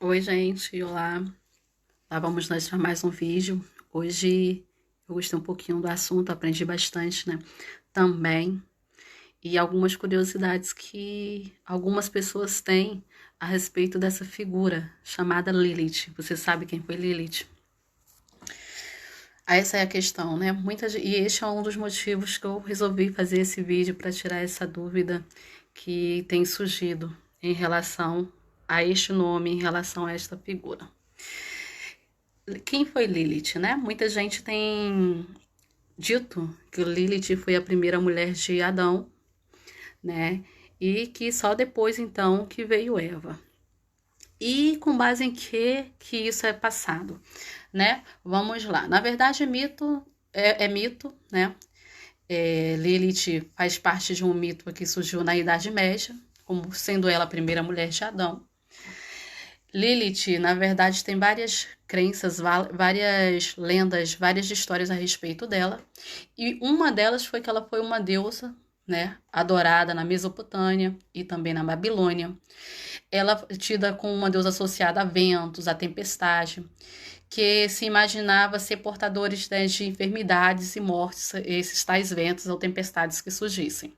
Oi, gente, olá. Lá vamos nós para mais um vídeo. Hoje eu gostei um pouquinho do assunto, aprendi bastante, né? Também. E algumas curiosidades que algumas pessoas têm a respeito dessa figura chamada Lilith. Você sabe quem foi Lilith? Essa é a questão, né? E este é um dos motivos que eu resolvi fazer esse vídeo para tirar essa dúvida que tem surgido em relação a este nome, em relação a esta figura. Quem foi Lilith, né? Muita gente tem dito que Lilith foi a primeira mulher de Adão, né? E que só depois então que veio Eva. E com base em que isso é passado, né? Vamos lá. Na verdade, é mito, né? Lilith faz parte de um mito que surgiu na Idade Média, como sendo ela a primeira mulher de Adão. Lilith, na verdade, tem várias crenças, várias lendas, várias histórias a respeito dela. E uma delas foi que ela foi uma deusa, né, adorada na Mesopotâmia e também na Babilônia. Ela é tida como uma deusa associada a ventos, a tempestade, que se imaginava ser portadores, né, de enfermidades e mortes, esses tais ventos ou tempestades que surgissem.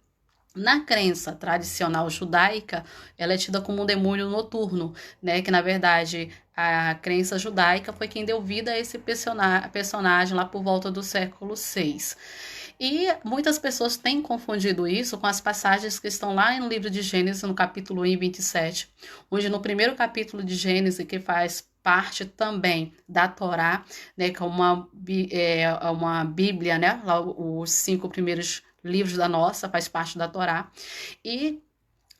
Na crença tradicional judaica, ela é tida como um demônio noturno, né? Que na verdade a crença judaica foi quem deu vida a esse personagem lá por volta do século VI. E muitas pessoas têm confundido isso com as passagens que estão lá no livro de Gênesis, no capítulo 1 e 27, onde no primeiro capítulo de Gênesis, que faz parte também da Torá, né, que é uma Bíblia, né, lá os 5 primeiros livros da nossa, faz parte da Torá, e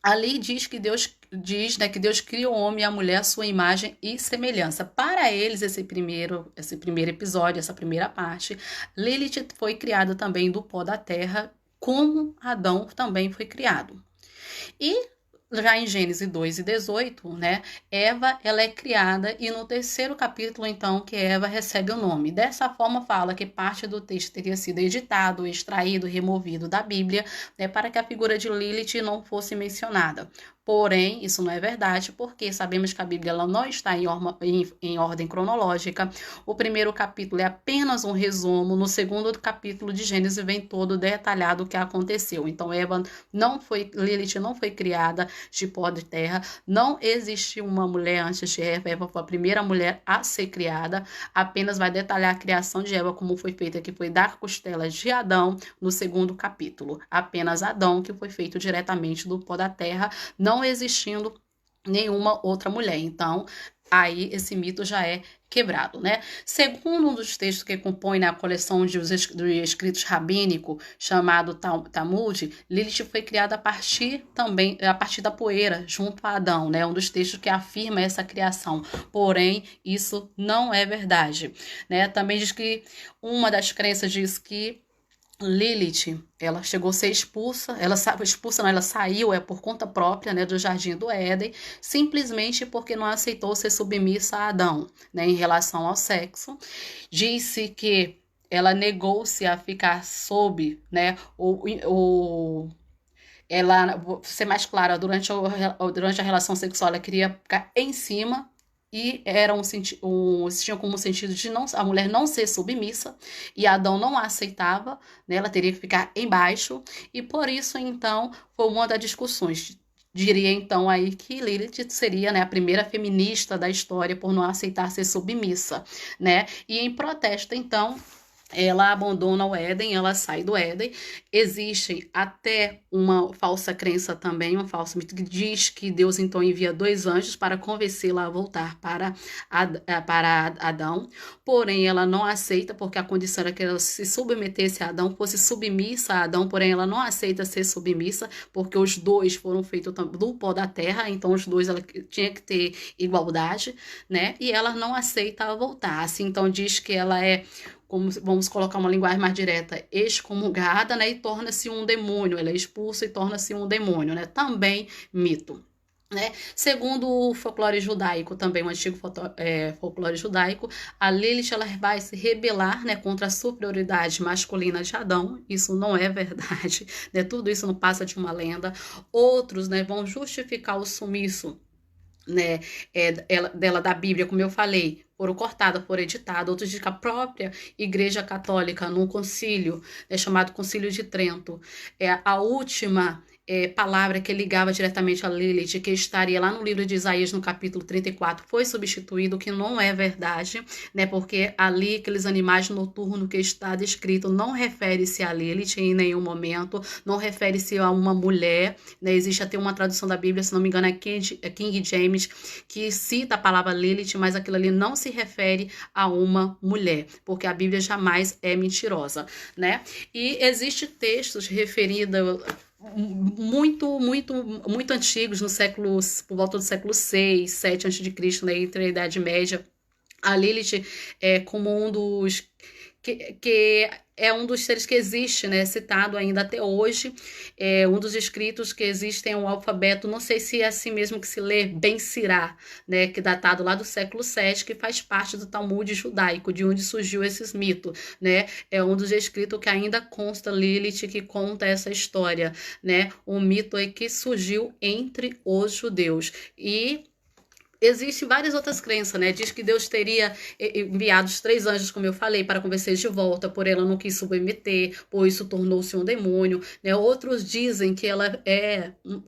ali diz, né, que Deus cria o homem e a mulher à sua imagem e semelhança. Para eles, esse primeiro episódio, essa primeira parte, Lilith foi criada também do pó da terra, como Adão também foi criado. E já em Gênesis 2:18, né, Eva, ela é criada e no terceiro capítulo, então, que Eva recebe o nome. Dessa forma, fala que parte do texto teria sido editado, extraído, removido da Bíblia, né, para que a figura de Lilith não fosse mencionada. Porém, isso não é verdade, porque sabemos que a Bíblia ela não está em ordem cronológica. O primeiro capítulo é apenas um resumo, no segundo capítulo de Gênesis vem todo detalhado o que aconteceu. Então, Lilith não foi criada de pó de terra, não existiu uma mulher antes de Eva, Eva foi a primeira mulher a ser criada, apenas vai detalhar a criação de Eva, como foi feita, que foi dar costelas de Adão, no segundo capítulo. Apenas Adão, que foi feito diretamente do pó da terra, não existindo nenhuma outra mulher. Então, aí esse mito já é quebrado, né? Segundo um dos textos que compõe a coleção dos escritos rabínicos, chamado Talmud, Lilith foi criada a partir da poeira, junto a Adão, né? Um dos textos que afirma essa criação. Porém, isso não é verdade, né? Também diz que uma das crenças diz que Lilith, ela chegou a ser expulsa, ela saiu por conta própria, né, do Jardim do Éden, simplesmente porque não aceitou ser submissa a Adão, né, em relação ao sexo. Disse que ela negou-se a ficar sob, né, ela, vou ser mais clara, durante a relação sexual ela queria ficar em cima e tinha como sentido de a mulher não ser submissa e Adão não a aceitava, né? Ela teria que ficar embaixo e por isso então foi uma das discussões. Diria então aí que Lilith seria, né, a primeira feminista da história por não aceitar ser submissa, né? E em protesto então ela abandona o Éden, ela sai do Éden. Existe até uma falsa crença também, um falso mito que diz que Deus então envia 2 anjos para convencê-la a voltar para Adão. Porém, ela não aceita, porque a condição era que ela se submetesse a Adão, fosse submissa a Adão, porém ela não aceita ser submissa, porque os dois foram feitos do pó da terra, então os dois ela tinha que ter igualdade, né? E ela não aceita voltar. Assim, então diz que ela é, como vamos colocar uma linguagem mais direta, excomungada, né, e torna-se um demônio, ela é expulsa e torna-se um demônio, né, também mito. Né? Segundo o folclore judaico, também o antigo folclore judaico, a Lilith ela vai se rebelar, né, contra a superioridade masculina de Adão. Isso não é verdade, né? Tudo isso não passa de uma lenda. Outros, né, vão justificar o sumiço né, dela da Bíblia, como eu falei, foram cortadas, foram editadas. Outros dizem que a própria Igreja Católica, num concílio, chamado Concílio de Trento, a última palavra que ligava diretamente a Lilith, que estaria lá no livro de Isaías, no capítulo 34, foi substituído, o que não é verdade, né? Porque ali, aqueles animais noturnos que está descrito, não refere-se a Lilith em nenhum momento, não refere-se a uma mulher, né? Existe até uma tradução da Bíblia, se não me engano, é King James, que cita a palavra Lilith, mas aquilo ali não se refere a uma mulher, porque a Bíblia jamais é mentirosa, né? E existe textos referidos muito antigos, no século, por volta do século 6, 7 a.C., né, entre a Idade Média, a Lilith é como um dos que é um dos seres que existe, né, citado ainda até hoje, um dos escritos que existem é um alfabeto, não sei se é assim mesmo que se lê, Ben Sirá, né, que é datado lá do século 7, que faz parte do Talmud judaico, de onde surgiu esses mitos, né, é um dos escritos que ainda consta Lilith, que conta essa história, né, um mito aí que surgiu entre os judeus. E existem várias outras crenças, né? Diz que Deus teria enviado os 3 anjos, como eu falei, para convencer de volta, porém ela não quis submeter, por isso tornou-se um demônio, né? Outros dizem que ela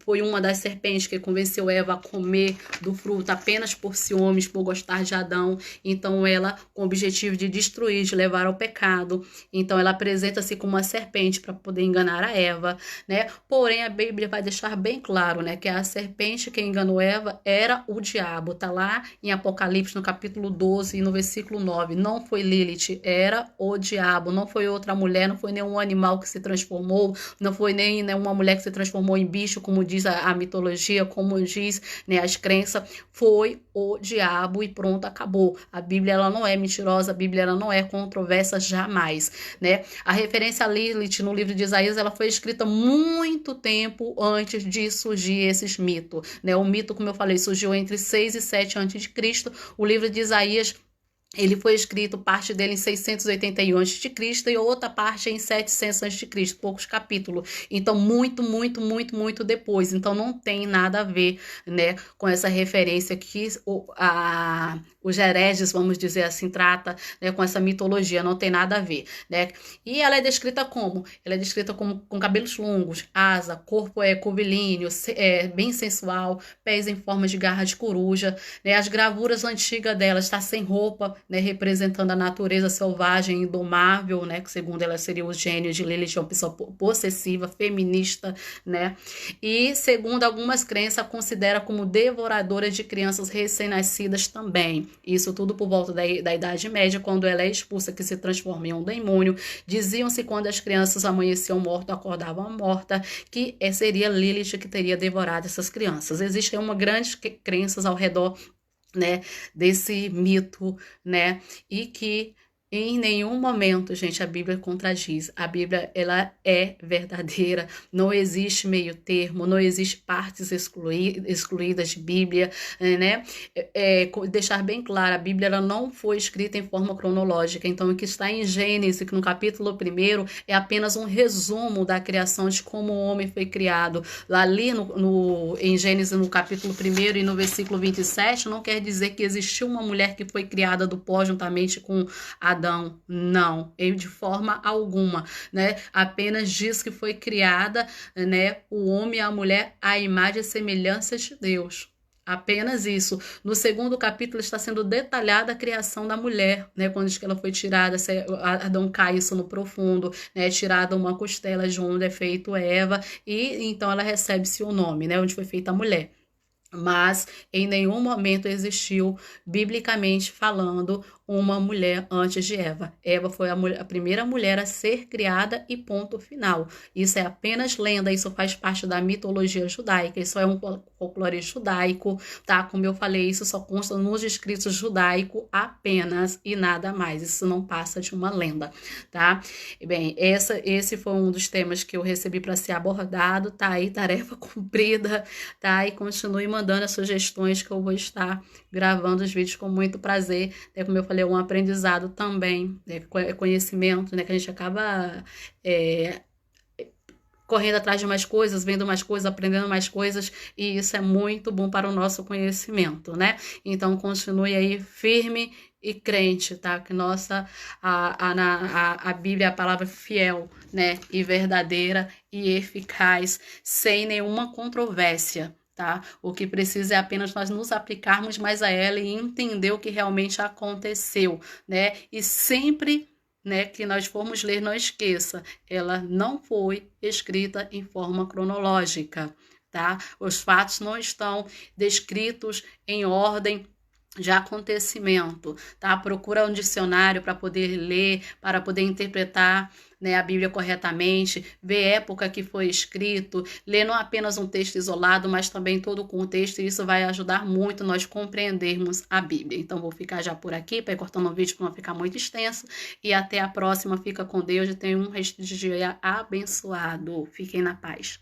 foi uma das serpentes que convenceu Eva a comer do fruto apenas por ciúmes, por gostar de Adão. Então ela, com o objetivo de destruir, de levar ao pecado, então ela apresenta-se como uma serpente para poder enganar a Eva, né? Porém a Bíblia vai deixar bem claro, né, que a serpente que enganou Eva era o diabo. Está lá em Apocalipse, no capítulo 12 e no versículo 9. Não foi Lilith, era o diabo. Não foi outra mulher, não foi nenhum animal que se transformou, não foi nem nenhuma mulher que se transformou em bicho, como diz a mitologia, como diz, né, as crenças. Foi o diabo e pronto, acabou. A Bíblia ela não é mentirosa, a Bíblia ela não é controversa jamais, né? A referência a Lilith no livro de Isaías ela foi escrita muito tempo antes de surgir esses mitos, né? O mito, como eu falei, surgiu entre 6 e 7 a.C. O livro de Isaías ele foi escrito, parte dele em 681 a.C. e outra parte em 700 a.C., poucos capítulos. Então, muito depois. Então, não tem nada a ver, né, com essa referência que os hereges, vamos dizer assim, trata, né, com essa mitologia. Não tem nada a ver, né? E ela é descrita como? Ela é descrita como com cabelos longos, asa, corpo curvilíneo, bem sensual, pés em forma de garra de coruja, né? As gravuras antigas dela está sem roupa, né, representando a natureza selvagem, indomável, né, que segundo ela seria o gênio de Lilith, uma pessoa possessiva, feminista, né, e segundo algumas crenças, considera como devoradora de crianças recém-nascidas também. Isso tudo por volta da Idade Média, quando ela é expulsa, que se transforma em um demônio. Diziam-se quando as crianças amanheciam mortas, acordavam mortas, que seria Lilith que teria devorado essas crianças. Existem uma grande crenças ao redor, né, desse mito, né, e que em nenhum momento, gente, a Bíblia contradiz. A Bíblia, ela é verdadeira. Não existe meio termo, não existe partes excluídas de Bíblia, né? Deixar bem claro, a Bíblia ela não foi escrita em forma cronológica. Então, o que está em Gênesis, que no capítulo 1 é apenas um resumo da criação, de como o homem foi criado. Lá ali em Gênesis, no capítulo 1 e no versículo 27, não quer dizer que existiu uma mulher que foi criada do pó juntamente com Adão. Não, de forma alguma, né? Apenas diz que foi criada, né, o homem e a mulher à imagem e semelhança de Deus. Apenas isso. No 2º capítulo está sendo detalhada a criação da mulher, né? Quando diz que ela foi tirada, Adão cai isso no profundo, né? Tirada uma costela de onde é feito Eva, e então ela recebe-se o nome, né? Onde foi feita a mulher. Mas em nenhum momento existiu, biblicamente falando, uma mulher antes de Eva. Eva foi a primeira mulher a ser criada e ponto final. Isso é apenas lenda, isso faz parte da mitologia judaica, isso é um folclore judaico, tá? Como eu falei, isso só consta nos escritos judaicos apenas e nada mais. Isso não passa de uma lenda, tá? Bem, esse foi um dos temas que eu recebi para ser abordado, tá aí, tarefa cumprida, tá? E continue mandando as sugestões que eu vou estar gravando os vídeos com muito prazer, né? Como eu falei, é um aprendizado também, né? Conhecimento, né? Que a gente acaba correndo atrás de mais coisas, vendo mais coisas, aprendendo mais coisas, e isso é muito bom para o nosso conhecimento, né? Então, continue aí firme e crente, tá? Que a Bíblia é a palavra fiel, né? E verdadeira e eficaz, sem nenhuma controvérsia. Tá? O que precisa é apenas nós nos aplicarmos mais a ela e entender o que realmente aconteceu, né? E sempre, né, que nós formos ler, não esqueça, ela não foi escrita em forma cronológica, tá? Os fatos não estão descritos em ordem de acontecimento, tá? Procura um dicionário para poder ler, para poder interpretar, né, a Bíblia corretamente, ver a época que foi escrito, ler não apenas um texto isolado, mas também todo o contexto, e isso vai ajudar muito nós compreendermos a Bíblia. Então, vou ficar já por aqui, para ir cortando o vídeo para não ficar muito extenso, e até a próxima. Fica com Deus e tenha um resto de dia abençoado. Fiquem na paz.